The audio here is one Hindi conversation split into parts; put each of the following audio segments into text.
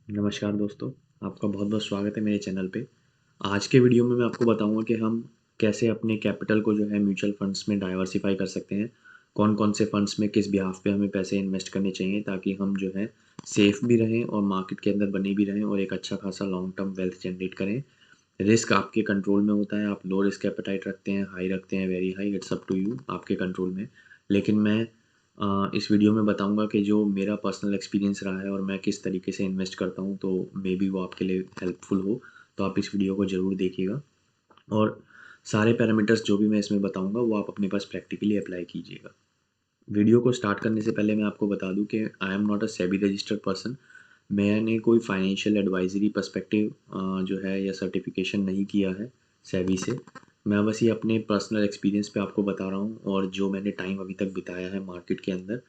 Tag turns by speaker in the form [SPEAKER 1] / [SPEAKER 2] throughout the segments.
[SPEAKER 1] नमस्कार दोस्तों, आपका बहुत-बहुत स्वागत है मेरे चैनल पे। आज के वीडियो में मैं आपको बताऊँगा कि हम कैसे अपने कैपिटल को जो है म्यूचुअल फंड्स में डाइवर्सिफ़ाई कर सकते हैं। कौन-कौन से फंड्स में किस बिहाफ़ पे हमें पैसे इन्वेस्ट करने चाहिए ताकि हम जो है सेफ़ भी रहें और मार्केट के अंदर बने भी रहें और एक अच्छा खासा लॉन्ग टर्म वेल्थ जनरेट करें। रिस्क आपके कंट्रोल में होता है, आप लो रिस्क एपेटाइट रखते हैं, हाई रखते हैं, very high, it's up to you, आपके कंट्रोल में। लेकिन मैं इस वीडियो में बताऊँगा कि जो मेरा पर्सनल एक्सपीरियंस रहा है और मैं किस तरीके से इन्वेस्ट करता हूँ, तो मेबी वो आपके लिए हेल्पफुल हो। तो आप इस वीडियो को ज़रूर देखिएगा और सारे पैरामीटर्स जो भी मैं इसमें बताऊँगा, वो आप अपने पास प्रैक्टिकली अप्लाई कीजिएगा। वीडियो को स्टार्ट करने से पहले मैं आपको बता दूँ कि I am not a SEBI registered person. मैंने कोई फाइनेंशियल एडवाइज़री पर्सपेक्टिव जो है या सर्टिफ़िकेशन नहीं किया है सेबी से। मैं बस ये अपने पर्सनल एक्सपीरियंस पे आपको बता रहा हूँ और जो मैंने टाइम अभी तक बिताया है मार्केट के अंदर,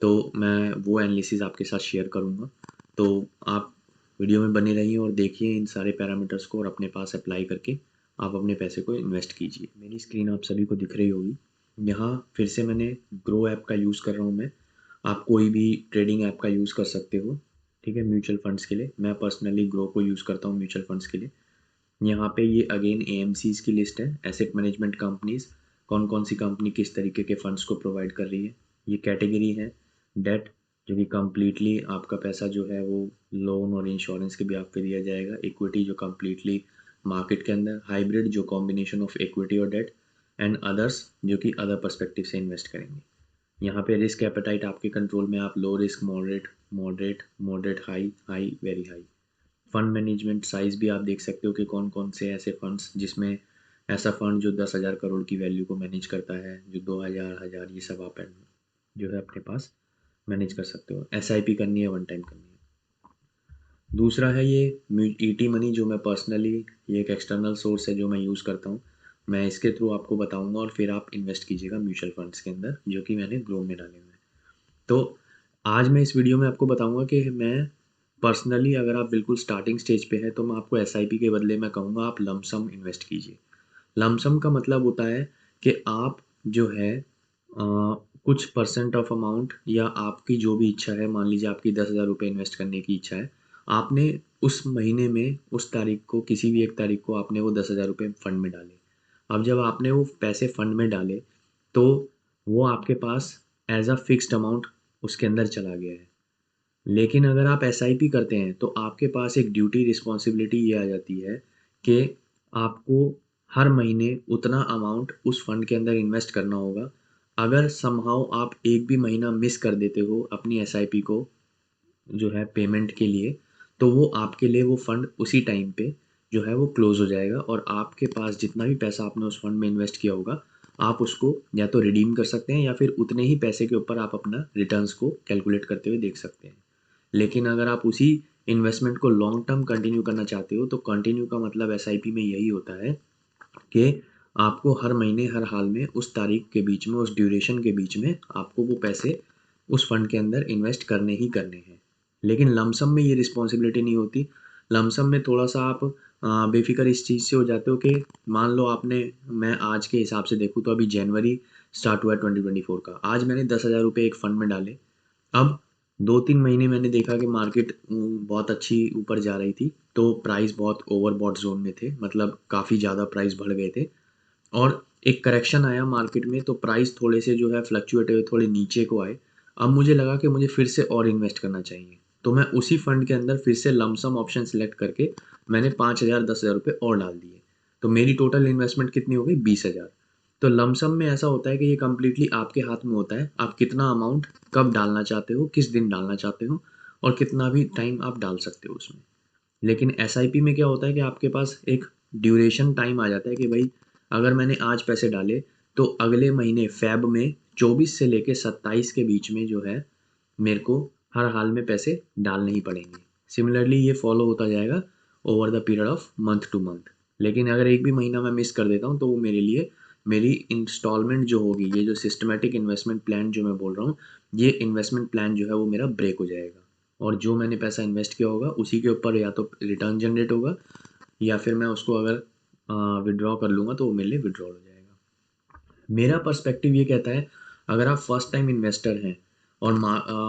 [SPEAKER 1] तो मैं वो एनालिसिस आपके साथ शेयर करूँगा। तो आप वीडियो में बने रहिए और देखिए इन सारे पैरामीटर्स को और अपने पास अप्लाई करके आप अपने पैसे को इन्वेस्ट कीजिए। मेरी स्क्रीन आप सभी को दिख रही होगी। यहाँ फिर से मैंने ग्रो ऐप का यूज़ कर रहा हूँ मैं। आप कोई भी ट्रेडिंग ऐप का यूज़ कर सकते हो, ठीक है, म्यूचुअल फंड्स के लिए। मैं पर्सनली ग्रो को यूज़ करता हूँ म्यूचुअल फंड्स के लिए। यहाँ पे ये अगेन एएमसीज़ की लिस्ट है, एसेट मैनेजमेंट कंपनीज़, कौन-कौन सी कंपनी किस तरीके के फंड्स को प्रोवाइड कर रही है। ये कैटेगरी है डेट, जो कि कंप्लीटली आपका पैसा जो है वो लोन और इंश्योरेंस के ब्याज पे दिया जाएगा। इक्विटी जो कंप्लीटली मार्केट के अंदर, हाइब्रिड जो कॉम्बिनेशन ऑफ इक्विटी और डेट, एंड अदर्स जो कि अदर पर्सपेक्टिव से इन्वेस्ट करेंगे। यहाँ पे रिस्क एपेटाइट आपके कंट्रोल में, आप low risk, moderate, moderate, moderate, high, high, very high. Fund management size भी आप देख सकते हो कि कौन-कौन से ऐसे फंड्स जिसमें ऐसा फंड जो 10,000 करोड़ की वैल्यू को मैनेज करता है, जो 2,000, 1,000 ये सब आप जो है अपने पास मैनेज कर सकते हो। एसआईपी करनी है, वन टाइम करनी है। दूसरा है ये ईटी मनी, जो मैं पर्सनली, ये एक एक्सटर्नल सोर्स है जो मैं यूज़ करता हूँ। मैं इसके थ्रू आपको बताऊँगा और फिर आप इन्वेस्ट कीजिएगा म्यूचुअल फंड्स के अंदर, जो कि मैंने ग्रो में डाले हुए हैं। तो आज मैं इस वीडियो में आपको बताऊँगा कि मैं पर्सनली, अगर आप बिल्कुल स्टार्टिंग स्टेज पे हैं, तो मैं आपको एसआईपी के बदले मैं कहूँगा आप लंप सम इन्वेस्ट कीजिए। लंप सम का मतलब होता है कि आप जो है कुछ परसेंट ऑफ अमाउंट, या आपकी जो भी इच्छा है, मान लीजिए आपकी 10,000 रुपये इन्वेस्ट करने की इच्छा है, आपने उस महीने में उस तारीख को, किसी भी एक तारीख को आपने वो 10,000 रुपये फंड में डाले। अब जब आपने वो पैसे फंड में डाले, तो वो आपके पास एज़ अ फिक्स्ड अमाउंट उसके अंदर चला गया है। लेकिन अगर आप एसआईपी करते हैं, तो आपके पास एक ड्यूटी रिस्पॉन्सिबिलिटी ये आ जाती है कि आपको हर महीने उतना अमाउंट उस फंड के अंदर इन्वेस्ट करना होगा। अगर समहाउ आप एक भी महीना मिस कर देते हो अपनी एसआईपी को जो है पेमेंट के लिए, तो वो आपके लिए वो फंड उसी टाइम पे जो है वो क्लोज़ हो जाएगा और आपके पास जितना भी पैसा आपने उस फंड में इन्वेस्ट किया होगा, आप उसको या तो रिडीम कर सकते हैं या फिर उतने ही पैसे के ऊपर आप अपना रिटर्न्स को कैलकुलेट करते हुए देख सकते हैं। लेकिन अगर आप उसी इन्वेस्टमेंट को लॉन्ग टर्म कंटिन्यू करना चाहते हो, तो कंटिन्यू का मतलब एसआईपी में यही होता है कि आपको हर महीने, हर हाल में, उस तारीख के बीच में, उस ड्यूरेशन के बीच में आपको वो पैसे उस फंड के अंदर इन्वेस्ट करने ही करने हैं। लेकिन लमसम में ये रिस्पॉन्सिबिलिटी नहीं होती। लमसम में थोड़ा-सा आप बेफ़िक्र इस चीज़ से हो जाते हो कि मान लो आपने, मैं आज के हिसाब से देखूँ तो अभी जनवरी स्टार्ट हुआ है 2024 का। आज मैंने 10,000 रुपए एक फंड में डाले। अब 2-3 महीने मैंने देखा कि मार्केट बहुत अच्छी ऊपर जा रही थी, तो प्राइस बहुत ओवरबॉट ज़ोन में थे, मतलब काफ़ी ज़्यादा प्राइस बढ़ गए थे और एक करेक्शन आया मार्केट में, तो प्राइस थोड़े से जो है फ्लक्चुएट हुए, थोड़े नीचे को आए। अब मुझे लगा कि मुझे फिर से और इन्वेस्ट करना चाहिए, तो मैं उसी फंड के अंदर फिर से लंप सम ऑप्शन सेलेक्ट करके मैंने 5,000 10,000 रुपए और डाल दिए। तो मेरी टोटल इन्वेस्टमेंट कितनी हो गई? 20,000। तो लंप सम में ऐसा होता है कि ये कंप्लीटली आपके हाथ में होता है, आप कितना अमाउंट कब डालना चाहते हो, किस दिन डालना चाहते हो और कितना भी टाइम आप डाल सकते हो उसमें। लेकिन एसआईपी में क्या होता है कि आपके पास एक ड्यूरेशन टाइम आ जाता है कि भाई, अगर मैंने आज पैसे डाले, तो अगले महीने फ़ेब में 24 से लेके 27 के बीच में जो है, मेरे को हर हाल में पैसे डालने ही पड़ेंगे। सिमिलरली ये फॉलो होता जाएगा over the period of month two month. लेकिन अगर एक भी महीना मैं मिस कर देता हूँ, तो वो मेरे लिए, मेरी इंस्टॉलमेंट जो होगी, ये जो सिस्टमैटिक इन्वेस्टमेंट प्लान जो मैं बोल रहा हूँ, ये इन्वेस्टमेंट प्लान जो है वो मेरा ब्रेक हो जाएगा और जो मैंने पैसा इन्वेस्ट किया होगा उसी के ऊपर या तो रिटर्न जनरेट होगा, या फिर मैं उसको अगर विड्रॉ कर लूँगा तो वो मेरे लिए विड्रॉल हो जाएगा। मेरा पर्सपेक्टिव ये कहता है, अगर आप फर्स्ट टाइम इन्वेस्टर हैं और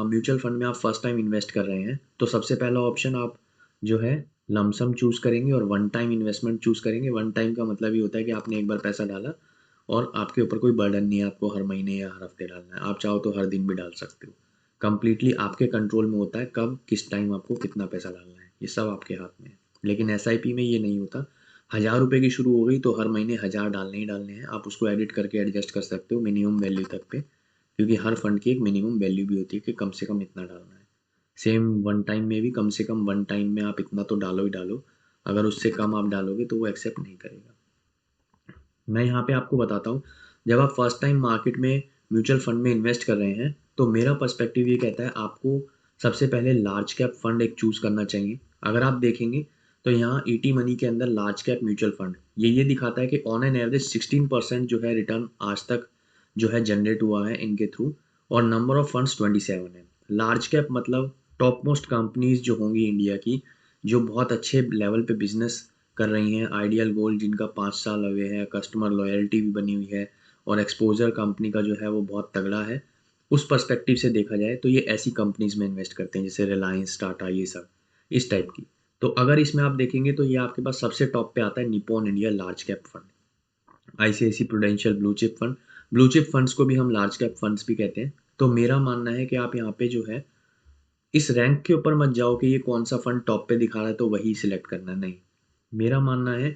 [SPEAKER 1] म्यूचुअल फंड में आप फर्स्ट टाइम इन्वेस्ट कर रहे हैं, तो सबसे पहला ऑप्शन आप जो है लमसम चूज़ करेंगे और वन टाइम इन्वेस्टमेंट चूज़ करेंगे। वन टाइम का मतलब ये होता है कि आपने एक बार पैसा डाला और आपके ऊपर कोई बर्डन नहीं है आपको हर महीने या हर हफ्ते डालना है। आप चाहो तो हर दिन भी डाल सकते हो। कंप्लीटली आपके कंट्रोल में होता है कब किस टाइम आपको कितना पैसा डालना है, ये सब आपके हाथ में है। लेकिन एसआईपी में ये नहीं होता। 1000 रुपये की शुरू हो गई तो हर महीने 1000 डालने ही डालने हैं। आप उसको एडिट करके एडजस्ट कर सकते हो मिनिमम वैल्यू तक पे, क्योंकि हर फंड की एक मिनिमम वैल्यू भी होती है कि कम से कम इतना डालना है। सेम वन टाइम में भी कम से कम वन टाइम में आप इतना तो डालो ही डालो। अगर उससे कम आप डालोगे तो वो एक्सेप्ट नहीं करेगा। मैं यहाँ पे आपको बताता हूँ, जब आप फर्स्ट टाइम मार्केट में म्यूचुअल फंड में इन्वेस्ट कर रहे हैं तो मेरा पर्सपेक्टिव ये कहता है आपको सबसे पहले लार्ज कैप फंड एक चूज़ करना चाहिए। अगर आप देखेंगे तो यहाँ ईटी मनी के अंदर लार्ज कैप म्यूचुअल फंड ये दिखाता है कि ऑन एन एवरेज 16% जो है रिटर्न आज तक जो है जनरेट हुआ है इनके थ्रू, और नंबर ऑफ फंड्स 27 है। लार्ज कैप मतलब टॉप मोस्ट कंपनीज जो होंगी इंडिया की, जो बहुत अच्छे लेवल पे बिजनेस कर रही हैं, आइडियल गोल्ड जिनका 5 साल हुए हैं, कस्टमर लॉयल्टी भी बनी हुई है और एक्सपोजर कंपनी का जो है वो बहुत तगड़ा है। उस पर्सपेक्टिव से देखा जाए तो ये ऐसी कंपनीज में इन्वेस्ट करते हैं जैसे रिलायंस, टाटा, ये सब इस टाइप की। तो अगर इसमें आप देखेंगे तो ये आपके पास सबसे टॉप पे आता है Nippon India large cap fund, ICICI Prudential blue chip fund. Blue chip funds को भी हम लार्ज कैप फंड्स भी कहते हैं। तो मेरा मानना है कि आप यहाँ पे जो है इस रैंक के ऊपर मत जाओ कि ये कौन सा फंड टॉप पे दिखा रहा है तो वही सिलेक्ट करना, नहीं। मेरा मानना है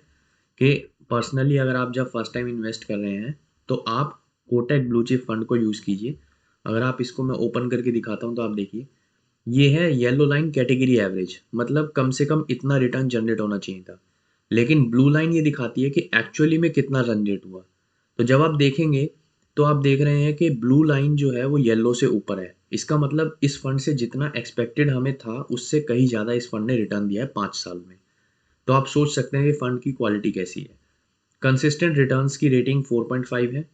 [SPEAKER 1] कि पर्सनली अगर आप जब फर्स्ट टाइम इन्वेस्ट कर रहे हैं तो आप कोटक ब्लू चिप फंड को यूज़ कीजिए। अगर आप इसको मैं ओपन करके दिखाता हूँ तो आप देखिए, ये है येलो लाइन कैटेगरी एवरेज, मतलब कम से कम इतना रिटर्न जनरेट होना चाहिए था। लेकिन ब्लू लाइन ये दिखाती है कि एक्चुअली में कितना जनरेट हुआ। तो जब आप देखेंगे तो आप देख रहे हैं कि ब्लू लाइन जो है वो येलो से ऊपर है। इसका मतलब इस फंड से जितना एक्सपेक्टेड हमें था उससे कहीं ज़्यादा इस फंड ने रिटर्न दिया है 5 साल में। तो आप सोच सकते हैं कि फंड की क्वालिटी कैसी है। कंसिस्टेंट रिटर्न्स की रेटिंग 4.5 है।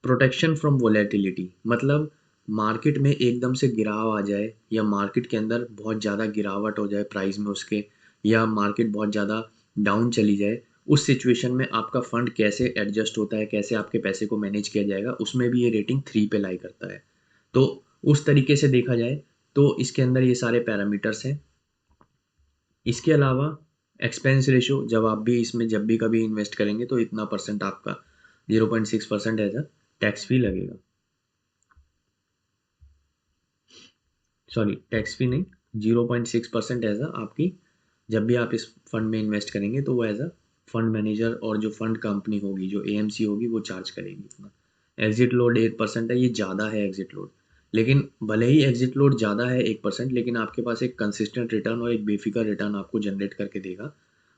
[SPEAKER 1] प्रोटेक्शन फ्रॉम वोलेटिलिटी मतलब मार्केट में एकदम से गिराव आ जाए या मार्केट के अंदर बहुत ज़्यादा गिरावट हो जाए प्राइस में उसके, या मार्केट बहुत ज़्यादा डाउन चली जाए, उस सिचुएशन में आपका फंड कैसे एडजस्ट होता है, कैसे आपके पैसे को मैनेज किया जाएगा, उसमें भी ये रेटिंग 3 पे लाई करता है। तो उस तरीके से देखा जाए तो इसके अंदर ये सारे पैरामीटर्स हैं। इसके अलावा एक्सपेंस रेशो, जब आप भी इसमें जब भी कभी इन्वेस्ट करेंगे तो इतना परसेंट आपका 0.6% एज अ टैक्स फी लगेगा। सॉरी, टैक्स फी नहीं, 0.6% एज अ आपकी, जब भी आप इस फंड में इन्वेस्ट करेंगे तो वो एज अ फंड मैनेजर और जो फंड कंपनी होगी जो एएमसी होगी वो चार्ज करेगी इतना। एग्जिट लोड 8% है, ये ज़्यादा है एग्जिट लोड। लेकिन भले ही एग्जिट लोड ज़्यादा है 1%, लेकिन आपके पास एक कंसिस्टेंट रिटर्न और एक बेफिक्र रिटर्न आपको जनरेट करके देगा।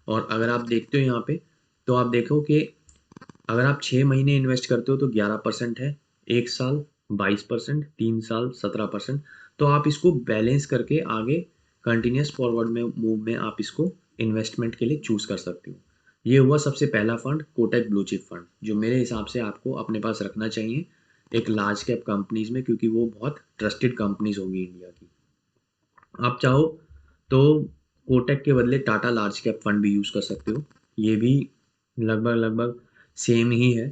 [SPEAKER 1] और अगर आप देखते हो यहाँ पे तो आप देखो कि अगर आप 6 महीने इन्वेस्ट करते हो तो 11% है, 1 साल 22%, 3 साल 17%। तो आप इसको बैलेंस करके आगे कंटिन्यूस फॉरवर्ड में मूव में आप इसको इन्वेस्टमेंट के लिए चूज कर सकते हो। ये हुआ सबसे पहला fund Kotak blue chip fund, जो मेरे हिसाब से आपको अपने पास रखना चाहिए एक लार्ज कैप कंपनीज में, क्योंकि वो बहुत ट्रस्टेड कंपनीज होगी इंडिया की। आप चाहो तो कोटक के बदले टाटा लार्ज कैप फंड भी यूज़ कर सकते हो। ये भी लगभग लगभग सेम ही है,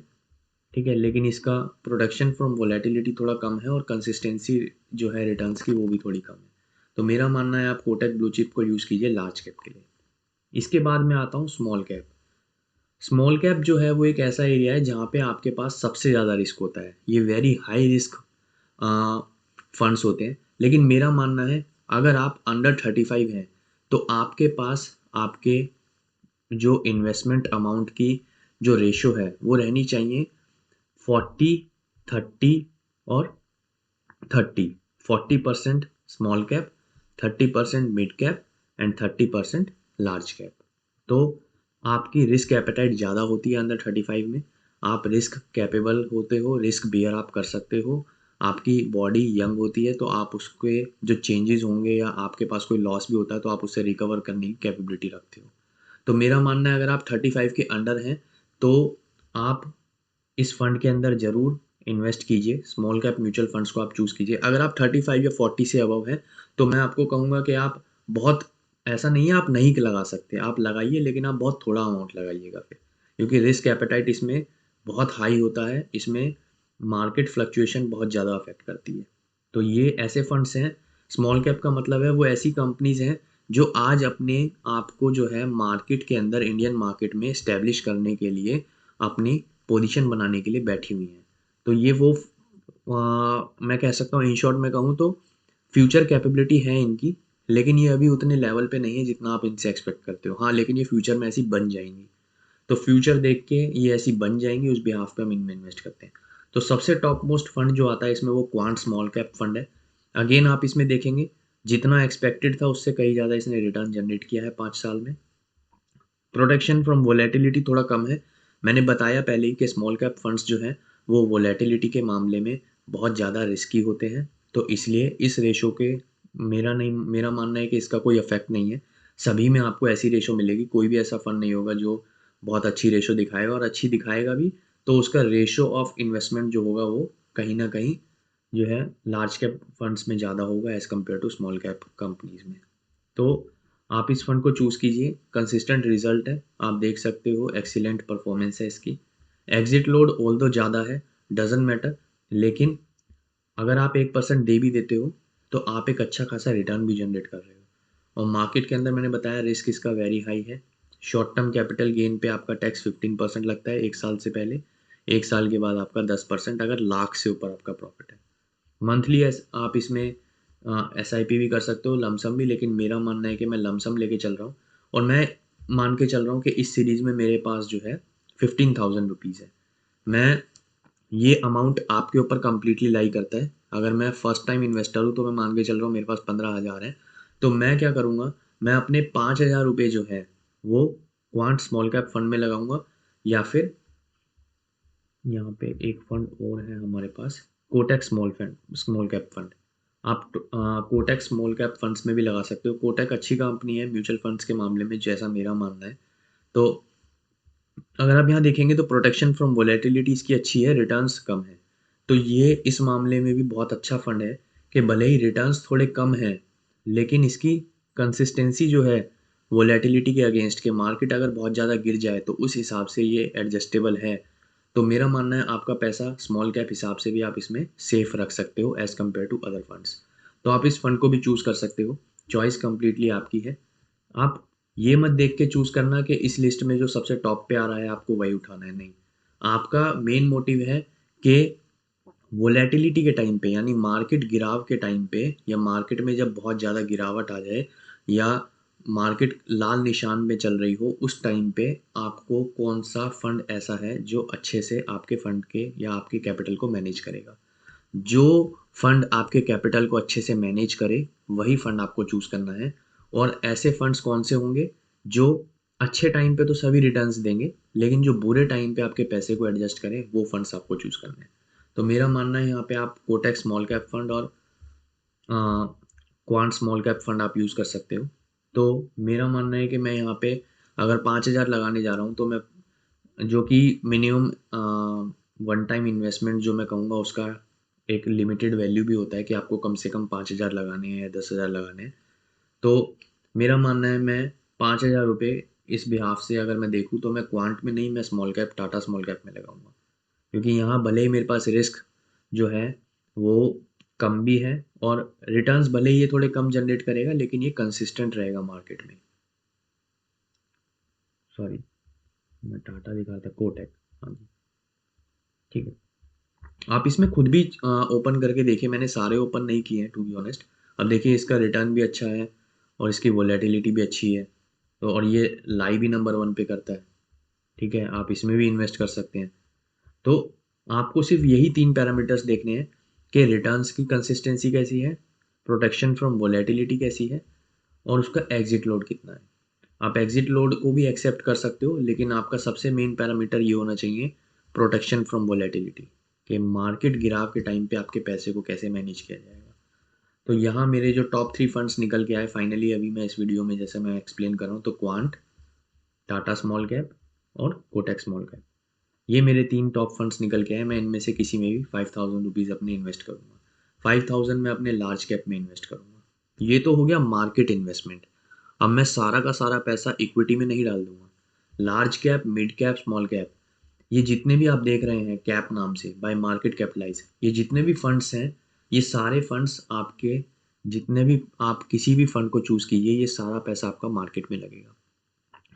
[SPEAKER 1] ठीक है, लेकिन इसका प्रोडक्शन फ्रॉम वोलेटिलिटी थोड़ा कम है और कंसिस्टेंसी जो है रिटर्न्स की वो भी थोड़ी कम है। तो मेरा मानना है आप कोटक ब्लू चिप को यूज़ कीजिए लार्ज कैप के लिए। इसके बाद मैं आता हूँ स्मॉल कैप। स्मॉल कैप जो है वो एक ऐसा एरिया है जहाँ पे आपके पास सबसे ज़्यादा रिस्क होता है। ये वेरी हाई रिस्क फंड्स होते हैं। लेकिन मेरा मानना है अगर आप अंडर 35 हैं तो आपके पास आपके जो इन्वेस्टमेंट अमाउंट की जो रेशो है वो रहनी चाहिए 40, 30 और 30। 40% small cap, 30% mid cap and 30% large cap. तो आपकी रिस्क एपेटाइट ज़्यादा होती है अंडर 35 में। आप रिस्क कैपेबल होते हो, रिस्क बियर आप कर सकते हो। आपकी बॉडी यंग होती है तो आप उसके जो चेंजेस होंगे या आपके पास कोई लॉस भी होता है तो आप उससे रिकवर करने की कैपेबिलिटी रखते हो। तो मेरा मानना है अगर आप 35 के अंडर हैं तो आप इस फंड के अंदर ज़रूर इन्वेस्ट कीजिए। स्मॉल कैप म्यूचुअल फंड्स को आप चूज़ कीजिए। अगर आप 35 या 40 से अबव हैं तो मैं आपको कहूँगा कि आप बहुत, ऐसा नहीं है आप नहीं लगा सकते, आप लगाइए, लेकिन आप बहुत थोड़ा अमाउंट लगाइएगा फिर, क्योंकि रिस्क एपेटाइट इसमें बहुत हाई होता है। इसमें मार्केट फ्लक्चुएशन बहुत ज़्यादा अफेक्ट करती है। तो ये ऐसे फंड्स हैं, स्मॉल कैप का मतलब है वो ऐसी कंपनीज हैं जो आज अपने आप को जो है मार्केट के अंदर, इंडियन मार्केट में इस्टेब्लिश करने के लिए, अपनी पोजीशन बनाने के लिए बैठी हुई हैं। तो ये वो मैं कह सकता हूँ, इन शॉर्ट में कहूँ तो फ्यूचर कैपेबिलिटी है इनकी, लेकिन ये अभी उतने लेवल पे नहीं है जितना आप इनसे एक्सपेक्ट करते हो। हाँ, लेकिन ये फ्यूचर में ऐसी बन जाएंगी। तो फ्यूचर देख के ये ऐसी बन जाएंगी, उस बिहाफ पे हम इनमें इन्वेस्ट करते हैं। तो सबसे टॉप मोस्ट फंड जो आता है इसमें, वो क्वांट स्मॉल कैप फंड है। अगेन आप इसमें देखेंगे, जितना एक्सपेक्टेड था उससे कहीं ज़्यादा इसने रिटर्न जनरेट किया है 5 साल में। प्रोटेक्शन फ्रॉम वोलेटिलिटी थोड़ा कम है। मैंने बताया पहले ही कि स्मॉल कैप फंड्स जो हैं वो वोलेटिलिटी के मामले में बहुत ज़्यादा रिस्की होते हैं। तो इसलिए इस रेशो के, मेरा मानना है कि इसका कोई इफेक्ट नहीं है। सभी में आपको ऐसी रेशो मिलेगी, कोई भी ऐसा फंड नहीं होगा जो बहुत अच्छी रेशो दिखाएगा, और अच्छी दिखाएगा भी तो उसका रेशो ऑफ इन्वेस्टमेंट जो होगा वो कहीं ना कहीं जो है लार्ज कैप फंड्स में ज़्यादा होगा as compare to small cap companies में। तो आप इस फंड को चूज़ कीजिए, कंसिस्टेंट रिजल्ट है, आप देख सकते हो, एक्सीलेंट परफॉर्मेंस है इसकी। एग्जिट लोड ऑल दो ज़्यादा है, डजेंट मैटर, लेकिन अगर आप 1% दे भी देते हो तो आप एक अच्छा खासा रिटर्न भी जनरेट कर रहे हो। और मार्केट के अंदर मैंने बताया रिस्क इसका वेरी हाई है। शॉर्ट टर्म कैपिटल गेन पे आपका टैक्स 15% लगता है 1 साल से पहले। 1 साल के बाद आपका 10% अगर लाख से ऊपर आपका प्रॉफिट है। मंथली आप इसमें एसआईपी भी कर सकते हो, लमसम भी, लेकिन मेरा मानना है कि मैं लमसम लेके चल रहा हूँ। और मैं मान के चल रहा हूँ कि इस सीरीज़ में मेरे पास जो है 15,000 रुपीज़ है। मैं ये अमाउंट आपके ऊपर कंप्लीटली लाई करता है। अगर मैं फर्स्ट टाइम इन्वेस्टर हूँ तो मैं मान के चल रहा हूँ मेरे पास 15,000 है। तो मैं क्या करूँगा, मैं अपने 5,000 रुपये जो है वो क्वांट स्मॉल कैप फंड में लगाऊंगा, या फिर यहाँ पे एक फंड और है हमारे पास, कोटक स्मॉल कैप फंड। आप कोटक स्मॉल कैप फंड्स में भी लगा सकते हो। कोटक अच्छी कंपनी है म्यूचुअल फंड्स के मामले में, जैसा मेरा मानना है। तो अगर आप यहाँ देखेंगे तो प्रोटेक्शन फ्रॉम वोलेटिलिटी इसकी अच्छी है, रिटर्न्स कम है। तो ये इस मामले में भी बहुत अच्छा फंड है कि भले ही रिटर्न्स थोड़े कम हैं, लेकिन इसकी कंसिस्टेंसी जो है वोलेटिलिटी के अगेंस्ट, के मार्केट अगर बहुत ज़्यादा गिर जाए तो उस हिसाब से ये एडजस्टेबल है। तो मेरा मानना है आपका पैसा स्मॉल कैप हिसाब से भी आप इसमें सेफ रख सकते हो as compare to other funds. तो आप इस फंड को भी चूज़ कर सकते हो, चॉइस कंप्लीटली आपकी है। आप ये मत देख के चूज करना कि इस लिस्ट में जो सबसे टॉप पे आ रहा है आपको वही उठाना है, नहीं। आपका मेन मोटिव है कि वोलेटिलिटी के टाइम पे, यानी मार्केट गिराव के टाइम पे, या मार्केट में जब बहुत ज़्यादा गिरावट आ जाए, या मार्केट लाल निशान में चल रही हो, उस टाइम पे आपको कौन सा फंड ऐसा है जो अच्छे से आपके फंड के या आपके कैपिटल को मैनेज करेगा। जो फंड आपके कैपिटल को अच्छे से मैनेज करे वही फंड आपको चूज करना है। और ऐसे फंड्स कौन से होंगे जो अच्छे टाइम पे तो सभी रिटर्न्स देंगे, लेकिन जो बुरे टाइम पे आपके पैसे को एडजस्ट करें, वो फंड्स आपको चूज करने हैं। तो मेरा मानना है यहाँ पे आप कोटक स्मॉल कैप फंड और क्वांट स्मॉल कैप फंड आप यूज़ कर सकते हो। तो मेरा मानना है कि मैं यहाँ पे अगर 5,000 लगाने जा रहा हूँ तो मैं, जो कि मिनिमम वन टाइम इन्वेस्टमेंट जो मैं कहूँगा, उसका एक लिमिटेड वैल्यू भी होता है कि आपको कम से कम 5,000 लगाने हैं या 10,000 लगाने हैं। तो मेरा मानना है मैं 5,000 रुपये इस बिहाफ से अगर मैं देखूँ तो मैं क्वांट में नहीं, मैं small cap, Tata small cap में लगाऊंगा। क्योंकि यहाँ भले ही मेरे पास रिस्क जो है वो कम भी है, और रिटर्न्स भले ही ये थोड़े कम जनरेट करेगा, लेकिन ये कंसिस्टेंट रहेगा मार्केट में। सॉरी, मैं टाटा दिखा रहा था, कोटक। हाँ जी, ठीक है। आप इसमें खुद भी ओपन करके देखिए, मैंने सारे ओपन नहीं किए हैं टू बी ऑनेस्ट। अब देखिए इसका रिटर्न भी अच्छा है और इसकी वोलेटिलिटी भी अच्छी है। तो और ये लाइव भी नंबर 1 पे करता है। ठीक है, आप इसमें भी इन्वेस्ट कर सकते हैं। तो आपको सिर्फ यही 3 पैरामीटर्स देखने हैं कि रिटर्न्स की कंसिस्टेंसी कैसी है, प्रोटेक्शन फ्रॉम वोलेटिलिटी कैसी है, और उसका एग्जिट लोड कितना है। आप एग्जिट लोड को भी एक्सेप्ट कर सकते हो, लेकिन आपका सबसे मेन पैरामीटर ये होना चाहिए, प्रोटेक्शन फ्रॉम वोलेटिलिटी, कि मार्केट गिराव के टाइम पे आपके पैसे को कैसे मैनेज किया जाएगा। तो यहाँ मेरे जो टॉप 3 फंड्स निकल के आए फाइनली अभी मैं इस वीडियो में, जैसे मैं एक्सप्लेन कर रहा हूँ, तो क्वांट, टाटा स्मॉल कैप और कोटक स्मॉल कैप, ये मेरे 3 टॉप फंड्स निकल के आए। मैं इनमें से किसी में भी 5,000 रुपीज़ अपने इन्वेस्ट करूँगा। 5,000 मैं अपने लार्ज कैप में इन्वेस्ट करूँगा। ये तो हो गया मार्केट इन्वेस्टमेंट। अब मैं सारा का सारा पैसा इक्विटी में नहीं डाल दूंगा। Large cap, mid cap, small cap, ये जितने भी आप देख रहे हैं कैप नाम से, बाय मार्केट कैपिटलाइज, ये जितने भी फंड्स हैं, ये सारे फंड्स आपके जितने भी आप किसी भी फंड को चूज़ कीजिए, ये सारा पैसा आपका मार्केट में लगेगा।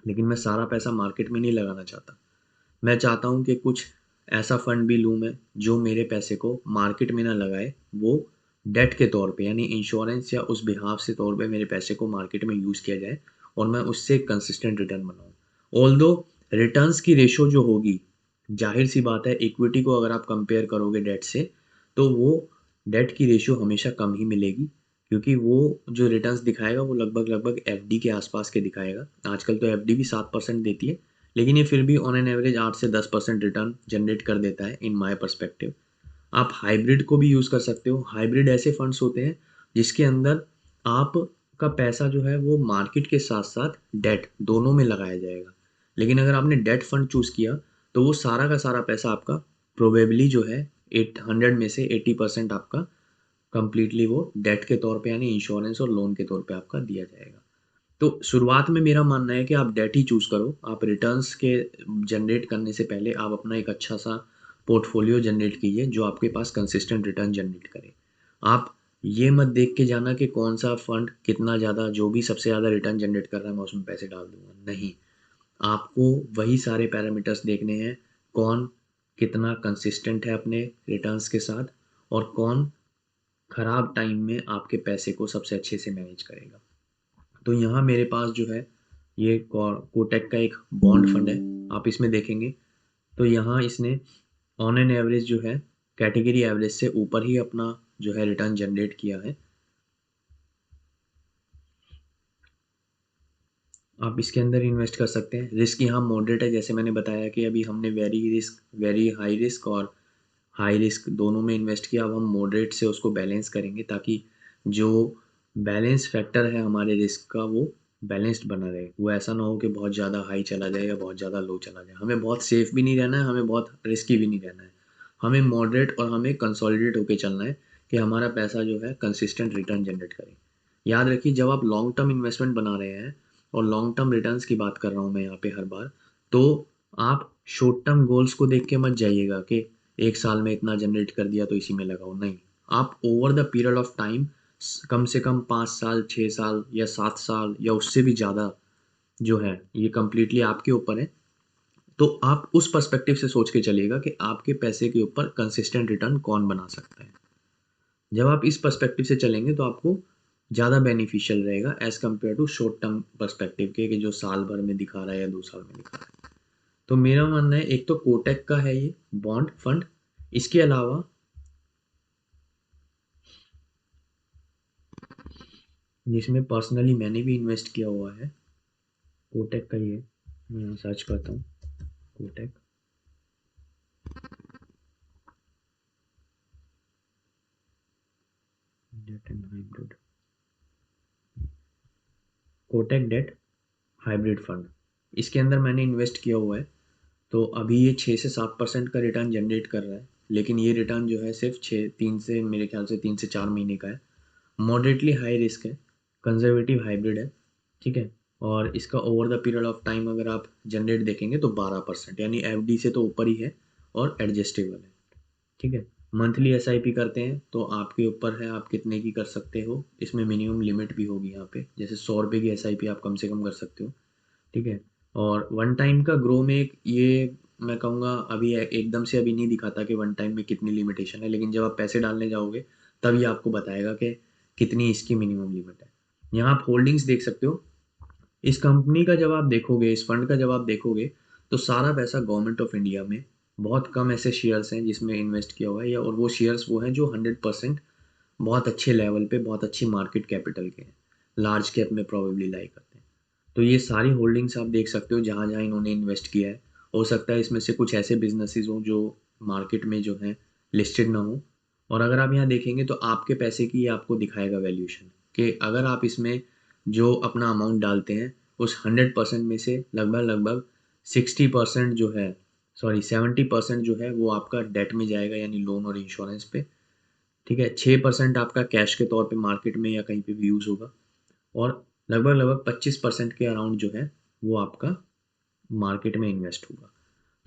[SPEAKER 1] लेकिन मैं सारा पैसा मार्केट में नहीं लगाना चाहता। मैं चाहता हूँ कि कुछ ऐसा फंड भी लूँ मैं, जो मेरे पैसे को मार्केट में ना लगाए, वो डेट के तौर पे यानी इंश्योरेंस या उस बिहाफ से तौर पे मेरे पैसे को मार्केट में यूज़ किया जाए और मैं उससे कंसिस्टेंट रिटर्न बनाऊँ। ऑल्दो रिटर्न्स की रेशो जो होगी, ज़ाहिर-सी बात है इक्विटी को अगर आप कंपेयर करोगे डेट से, तो वो डेट की रेशो हमेशा कम ही मिलेगी, क्योंकि वो जो रिटर्न्स दिखाएगा वो लगभग-लगभग एफडी के आसपास के दिखाएगा। आजकल तो एफडी भी 7% देती है, लेकिन ये फिर भी ऑन एन एवरेज 8 से 10% रिटर्न जनरेट कर देता है इन माय पर्सपेक्टिव। आप हाइब्रिड को भी यूज़ कर सकते हो। हाइब्रिड ऐसे फंड्स होते हैं जिसके अंदर आपका पैसा जो है वो मार्केट के साथ-साथ डेट दोनों में लगाया जाएगा। लेकिन अगर आपने डेट फंड चूज़ किया, तो वो सारा का सारा पैसा आपका प्रोबेबली जो है 100 में से 80% आपका कंप्लीटली वो डेट के तौर पे यानी इंश्योरेंस और लोन के तौर पे आपका दिया जाएगा। तो शुरुआत में मेरा मानना है कि आप डेट ही चूज़ करो। आप रिटर्न्स के जनरेट करने से पहले आप अपना एक अच्छा-सा पोर्टफोलियो जनरेट कीजिए, जो आपके पास कंसिस्टेंट रिटर्न जनरेट करे। आप ये मत देख के जाना कि कौन-सा फंड कितना ज़्यादा जो भी सबसे ज़्यादा रिटर्न जनरेट कर रहा है, मैं उसमें पैसे डाल दूँगा। नहीं, आपको वही सारे पैरामीटर्स देखने हैं, कौन कितना कंसिस्टेंट है अपने रिटर्न्स के साथ और कौन खराब टाइम में आपके पैसे को सबसे अच्छे से मैनेज करेगा। तो यहाँ मेरे पास जो है ये कोटक का एक बॉन्ड फंड है। आप इसमें देखेंगे तो यहाँ इसने ऑन एन एवरेज जो है कैटेगरी एवरेज से ऊपर ही अपना जो है रिटर्न जनरेट किया है। आप इसके अंदर इन्वेस्ट कर सकते हैं। रिस्क यहाँ मॉडरेट है, जैसे मैंने बताया कि अभी हमने वेरी हाई रिस्क और हाई रिस्क दोनों में इन्वेस्ट किया। अब हम मॉडरेट से उसको बैलेंस करेंगे, ताकि जो बैलेंस फैक्टर है हमारे रिस्क का वो बैलेंस्ड बना रहे। वो ऐसा ना हो कि बहुत ज़्यादा हाई चला जाए या बहुत ज़्यादा लो चला जाए। हमें बहुत सेफ भी नहीं रहना है, हमें बहुत रिस्की भी नहीं रहना है। हमें मॉडरेट और हमें कंसोलिडेट होके चलना है कि हमारा पैसा जो है कंसिस्टेंट रिटर्न जनरेट करे। याद रखिए, जब आप लॉन्ग टर्म इन्वेस्टमेंट बना रहे हैं और लॉन्ग टर्म रिटर्न्स की बात कर रहा हूँ मैं यहाँ पे हर बार, तो आप शॉर्ट टर्म गोल्स को देख के मत जाइएगा कि 1 साल में इतना जनरेट कर दिया तो इसी में लगाओ। नहीं, आप over the period of time कम से कम 5 साल, 6 साल या 7 साल या उससे भी ज़्यादा जो है, ये कंप्लीटली आपके ऊपर है। तो आप उस पर्सपेक्टिव से सोच के चलिएगा कि आपके पैसे के ऊपर कंसिस्टेंट रिटर्न कौन बना सकता है। जब आप इस पर्सपेक्टिव से चलेंगे तो आपको ज़्यादा बेनिफिशियल रहेगा as compare to short term perspective के, कि जो साल भर में दिखा रहा है या 2 साल में दिखा रहा है। तो मेरा मानना है, एक तो कोटक का है ये बॉन्ड फंड, इसके अलावा जिसमें पर्सनली मैंने भी इन्वेस्ट किया हुआ है, कोटक का ही है। मैं यहाँ सर्च करता हूँ Kotak. Debt and hybrid, Kotak debt hybrid fund, इसके अंदर मैंने इन्वेस्ट किया हुआ है। तो अभी ये 6 से 7% का रिटर्न जनरेट कर रहा है, लेकिन ये रिटर्न जो है सिर्फ 3 से मेरे ख्याल से 3 से 4 महीने का है। मॉडरेटली हाई रिस्क है, कंजर्वेटिव हाइब्रिड है, ठीक है। और इसका over the period of time अगर आप जनरेट देखेंगे तो 12%, यानी एफडी से तो ऊपर ही है और एडजस्टेबल है, ठीक है। मंथली एसआईपी करते हैं तो आपके ऊपर है आप कितने की कर सकते हो। इसमें मिनिमम लिमिट भी होगी यहाँ पे, जैसे 100 रुपये की एसआईपी आप कम से कम कर सकते हो, ठीक है। और वन टाइम का ग्रो में ये मैं कहूँगा अभी एकदम से अभी नहीं दिखाता कि वन टाइम में कितनी लिमिटेशन है, लेकिन जब आप पैसे डालने जाओगे तब ये आपको बताएगा कि कितनी इसकी मिनिमम लिमिट है। यहाँ आप होल्डिंग्स देख सकते हो। इस कंपनी का जब आप देखोगे, इस फंड का जब आप देखोगे, तो सारा पैसा गवर्नमेंट ऑफ इंडिया में, बहुत कम ऐसे शेयर्स हैं जिसमें इन्वेस्ट किया हुआ है, या और वो शेयर्स वो हैं जो 100% बहुत अच्छे लेवल पे बहुत अच्छी मार्केट कैपिटल के हैं, लार्ज कैप में प्रोबेबली लाई करते हैं। तो ये सारी होल्डिंग्स आप देख सकते हो जहाँ जहाँ इन्होंने इन्वेस्ट किया है। हो सकता है इसमें से कुछ ऐसे बिजनेसेस हों जो मार्केट में जो हैं लिस्टेड ना हो। और अगर आप यहाँ देखेंगे तो आपके पैसे की ये आपको दिखाएगा वैल्यूएशन, कि अगर आप इसमें जो अपना अमाउंट डालते हैं उस 100% में से लगभग लगभग 60% जो है, सॉरी 70% जो है वो आपका डेट में जाएगा, यानी लोन और इंश्योरेंस पे, ठीक है। 6% आपका कैश के तौर पे मार्केट में या कहीं पे भी यूज़ होगा, और लगभग लगभग 25% के अराउंड जो है वो आपका मार्केट में इन्वेस्ट होगा।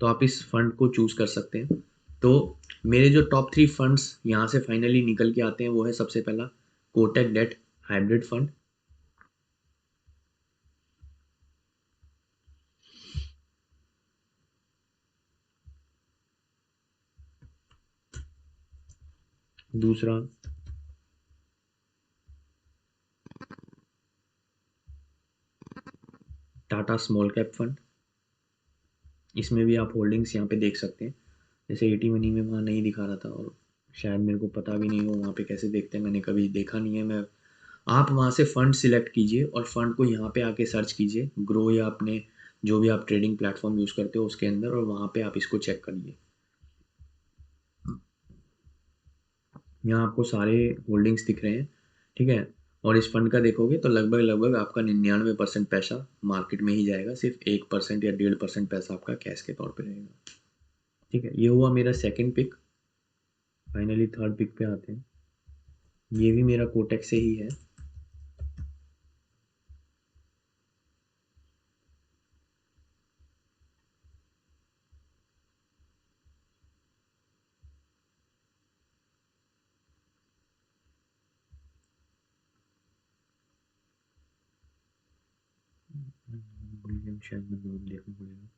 [SPEAKER 1] तो आप इस फंड को चूज़ कर सकते हैं। तो मेरे जो टॉप 3 फंड्स यहाँ से फाइनली निकल के आते हैं वो है, सबसे पहला कोटक डेट हाइब्रिड फंड, दूसरा टाटा स्मॉल कैप फंड, इसमें भी आप होल्डिंग्स यहाँ पे देख सकते हैं। जैसे एटी मनी में वहाँ नहीं दिखा रहा था और शायद मेरे को पता भी नहीं हो वहाँ पे कैसे देखते हैं, मैंने कभी देखा नहीं है। मैं आप वहाँ से फ़ंड सिलेक्ट कीजिए और फ़ंड को यहाँ पे आके सर्च कीजिए ग्रो या अपने जो भी आप ट्रेडिंग प्लेटफॉर्म यूज़ करते हो उसके अंदर, और वहाँ पे आप इसको चेक करिए। यहाँ आपको सारे होल्डिंग्स दिख रहे हैं, ठीक है। और इस फंड का देखोगे तो लगभग लगभग आपका 99% पैसा मार्केट में ही जाएगा, सिर्फ 1% या 1.5% पैसा आपका कैश के तौर पे रहेगा, ठीक है। ये हुआ मेरा second pick. Finally third pick पे आते हैं। ये भी मेरा कोटेक से ही है। शायद मैं नाम देखना पड़ेगा।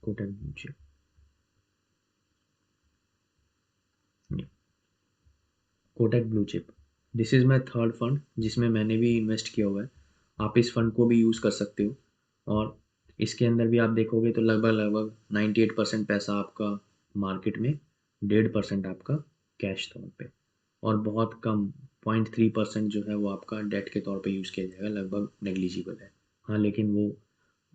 [SPEAKER 1] Kotak blue chip, Kotak blue chip, this is my third fund जिसमें मैंने भी इन्वेस्ट किया हुआ है। आप इस फंड को भी यूज़ कर सकते हो, और इसके अंदर भी आप देखोगे तो लगभग लगभग 98% पैसा आपका मार्केट में, 1.5% आपका कैश तौर पे, और बहुत कम 0.3% जो है वो आपका डेट के तौर पे यूज़ किया जाएगा, लगभग नेग्लिजिबल है। हाँ, लेकिन वो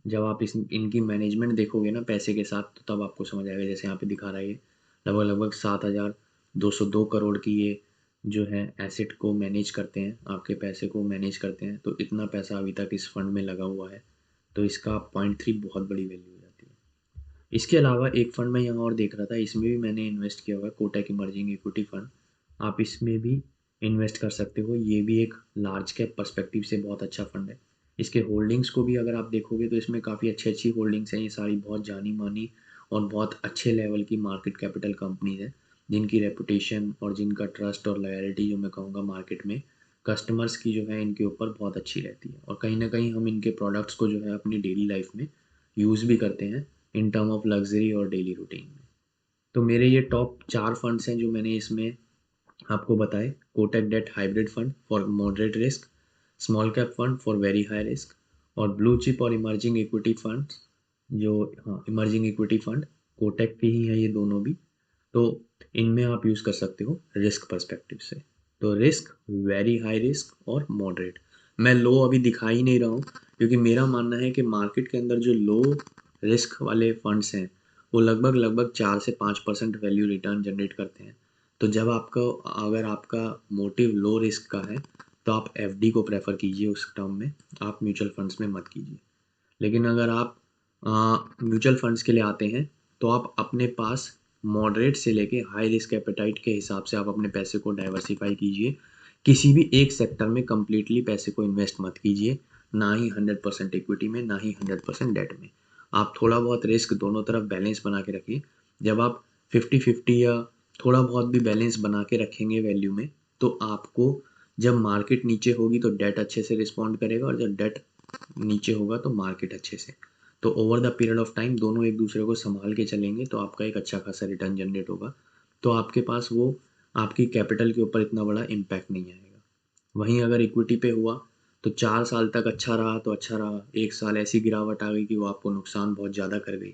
[SPEAKER 1] जब आप इस इनकी मैनेजमेंट देखोगे ना पैसे के साथ, तो तब आपको समझ आएगा। जैसे यहाँ पे दिखा रहा है ये लगभग लगभग 7,202 करोड़ की ये जो है एसेट को मैनेज करते हैं, आपके पैसे को मैनेज करते हैं। तो इतना पैसा अभी तक इस फंड में लगा हुआ है, तो इसका 0.3 बहुत बड़ी वैल्यू हो जाती है। इसके अलावा एक फंड मैं यहाँ और देख रहा था, इसमें भी मैंने इन्वेस्ट किया हुआ है, कोटक इमर्जिंग इक्विटी फंड। आप इसमें भी इन्वेस्ट कर सकते हो। ये भी एक लार्ज कैप पर्सपेक्टिव से बहुत अच्छा फंड है। इसके होल्डिंग्स को भी अगर आप देखोगे तो इसमें काफ़ी अच्छी अच्छी होल्डिंग्स हैं। ये सारी बहुत जानी मानी और बहुत अच्छे लेवल की मार्केट कैपिटल कंपनीज हैं, जिनकी रेपुटेशन और जिनका ट्रस्ट और लॉयल्टी जो मैं कहूँगा मार्केट में कस्टमर्स की जो है इनके ऊपर बहुत अच्छी रहती है। और कहीं ना कहीं हम इनके प्रोडक्ट्स को जो है अपनी डेली लाइफ में यूज़ भी करते हैं इन टर्म ऑफ लग्जरी और डेली रूटीन में। तो मेरे ये टॉप 4 फंड्स हैं जो मैंने इसमें आपको बताए। Kotak debt hybrid fund for moderate risk, small cap fund for very high risk, और ब्लू चिप और इमर्जिंग इक्विटी फंड जो, हाँ, इमर्जिंग इक्विटी फंड कोटक के ही हैं ये दोनों भी। तो इनमें आप यूज़ कर सकते हो रिस्क पर्सपेक्टिव से। तो रिस्क, वेरी हाई रिस्क और मॉडरेट। मैं लो अभी दिखा ही नहीं रहा हूँ, क्योंकि मेरा मानना है कि मार्केट के अंदर जो लो रिस्क वाले फंड्स हैं वो लगभग लगभग 4 से 5% वैल्यू रिटर्न जनरेट करते हैं। तो जब आपका, अगर आपका मोटिव लो रिस्क का है, तो आप एफडी को प्रेफर कीजिए उस टर्म में, आप म्यूचुअल फंड्स में मत कीजिए। लेकिन अगर आप म्यूचुअल फंड्स के लिए आते हैं, तो आप अपने पास मॉडरेट से लेके हाई रिस्क एपेटाइट के हिसाब से आप अपने पैसे को डाइवर्सिफाई कीजिए। किसी भी एक सेक्टर में कम्प्लीटली पैसे को इन्वेस्ट मत कीजिए, ना ही 100% इक्विटी में, ना ही 100% डेट में। आप थोड़ा बहुत रिस्क दोनों तरफ बैलेंस बना के रखिए। जब आप 50-50 या थोड़ा बहुत भी बैलेंस बना के रखेंगे वैल्यू में, तो आपको जब मार्केट नीचे होगी तो डेट अच्छे से रिस्पॉन्ड करेगा, और जब डेट नीचे होगा तो मार्केट अच्छे से। तो over the period of time दोनों एक दूसरे को संभाल के चलेंगे तो आपका एक अच्छा खासा रिटर्न जनरेट होगा। तो आपके पास वो आपकी कैपिटल के ऊपर इतना बड़ा इम्पैक्ट नहीं आएगा। वहीं अगर इक्विटी पे हुआ तो 4 साल तक अच्छा रहा तो अच्छा रहा, 1 साल ऐसी गिरावट आ गई कि वो आपको नुकसान बहुत ज़्यादा कर गई,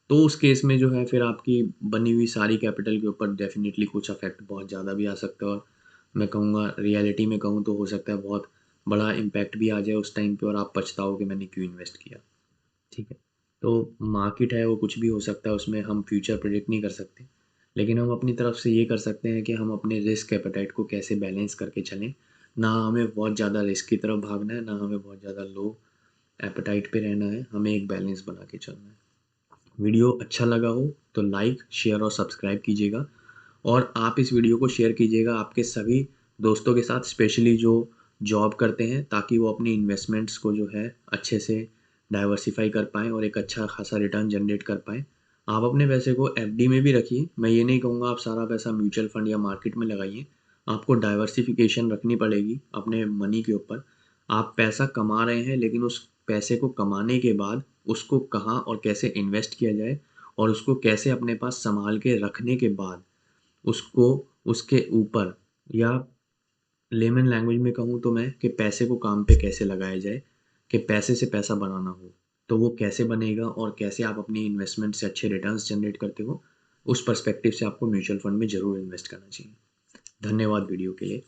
[SPEAKER 1] तो उस केस में जो है फिर आपकी बनी हुई सारी कैपिटल के ऊपर डेफिनेटली कुछ अफेक्ट बहुत ज़्यादा भी आ सकता है। और मैं कहूँगा रियलिटी में कहूँ तो हो सकता है बहुत बड़ा इम्पैक्ट भी आ जाए उस टाइम पे और आप पछताओ कि मैंने क्यों इन्वेस्ट किया, ठीक है। तो मार्केट है वो कुछ भी हो सकता है, उसमें हम फ्यूचर प्रेडिक्ट नहीं कर सकते। लेकिन हम अपनी तरफ से ये कर सकते हैं कि हम अपने रिस्क एपेटाइट को कैसे बैलेंस करके चलें। ना हमें बहुत ज़्यादा रिस्क की तरफ भागना है, ना हमें बहुत ज़्यादा लो एपेटाइट पे रहना है, हमें एक बैलेंस बना के चलना है। वीडियो अच्छा लगा हो तो लाइक, शेयर और सब्सक्राइब कीजिएगा, और आप इस वीडियो को शेयर कीजिएगा आपके सभी दोस्तों के साथ, स्पेशली जो जॉब करते हैं, ताकि वो अपनी इन्वेस्टमेंट्स को जो है अच्छे से डाइवर्सिफ़ाई कर पाएँ और एक अच्छा खासा रिटर्न जनरेट कर पाएँ। आप अपने पैसे को एफडी में भी रखिए, मैं ये नहीं कहूँगा आप सारा पैसा म्यूचुअल फंड या मार्केट में लगाइए। आपको डाइवर्सिफ़िकेशन रखनी पड़ेगी अपने मनी के ऊपर। आप पैसा कमा रहे हैं, लेकिन उस पैसे को कमाने के बाद उसको कहाँ और कैसे इन्वेस्ट किया जाए और उसको कैसे अपने पास सँभाल के रखने के बाद उसको उसके ऊपर, या लेमन लैंग्वेज में कहूँ तो मैं, कि पैसे को काम पे कैसे लगाया जाए, कि पैसे से पैसा बनाना हो, तो वो कैसे बनेगा और कैसे आप अपनी इन्वेस्टमेंट से अच्छे रिटर्न्स जनरेट करते हो, उस पर्सपेक्टिव से आपको म्यूचुअल फंड में ज़रूर इन्वेस्ट करना चाहिए। धन्यवाद वीडियो के लिए।